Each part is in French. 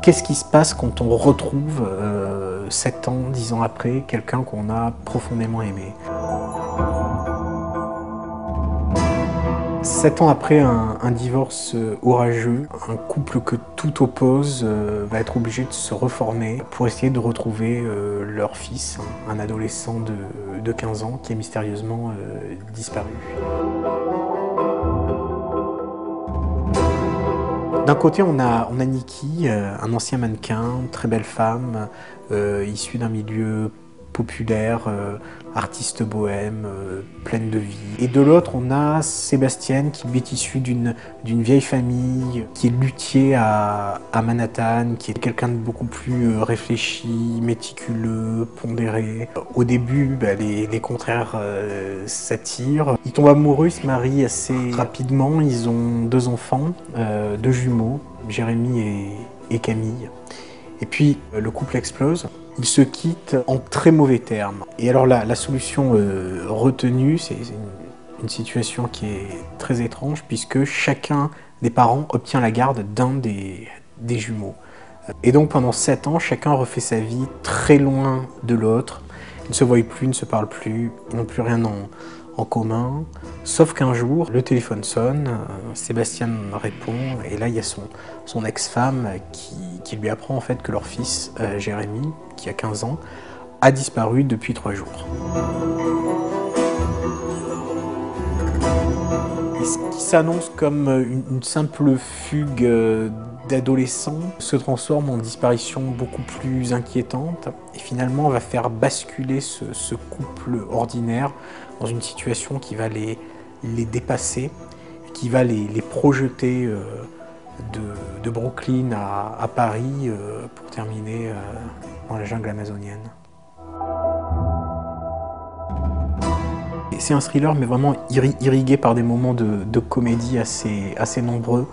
Qu'est-ce qui se passe quand on retrouve 7 ans, 10 ans après, quelqu'un qu'on a profondément aimé? 7 ans après un divorce orageux, un couple que tout oppose va être obligé de se reformer pour essayer de retrouver leur fils, un adolescent de 15 ans qui est mystérieusement disparu. D'un côté, on a Nikki, un ancien mannequin, très belle femme, issue d'un milieu populaire, artiste bohème, pleine de vie. Et de l'autre, on a Sébastien, qui est issu d'une vieille famille, qui est luthier à Manhattan, qui est quelqu'un de beaucoup plus réfléchi, méticuleux, pondéré. Au début, les contraires s'attirent. Ils tombent amoureux, ils se marient assez rapidement. Ils ont 2 enfants, 2 jumeaux, Jérémy et Camille. Et puis, le couple explose. Ils se quittent en très mauvais termes. Et alors la solution retenue, c'est une situation qui est très étrange, puisque chacun des parents obtient la garde d'un des jumeaux. Et donc pendant 7 ans, chacun refait sa vie très loin de l'autre. Ils ne se voient plus, ne se parlent plus, ils n'ont plus rien en commun. Sauf qu'un jour, le téléphone sonne, Sébastien répond, et là il y a son ex-femme qui lui apprend en fait que leur fils, Jérémy, qui a 15 ans, a disparu depuis 3 jours. Et ce qui s'annonce comme une simple fugue d'adolescent se transforme en disparition beaucoup plus inquiétante et finalement va faire basculer ce couple ordinaire dans une situation qui va les dépasser, qui va les projeter de Brooklyn à Paris pour terminer dans la jungle amazonienne. C'est un thriller, mais vraiment irrigué par des moments de comédie assez nombreux.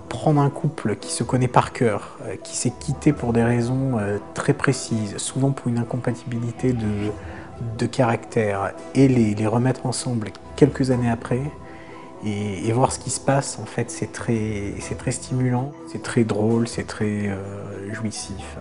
Prendre un couple qui se connaît par cœur, qui s'est quitté pour des raisons très précises, souvent pour une incompatibilité de caractère, et les remettre ensemble quelques années après, et voir ce qui se passe, en fait, c'est très stimulant, c'est très drôle, c'est très jouissif.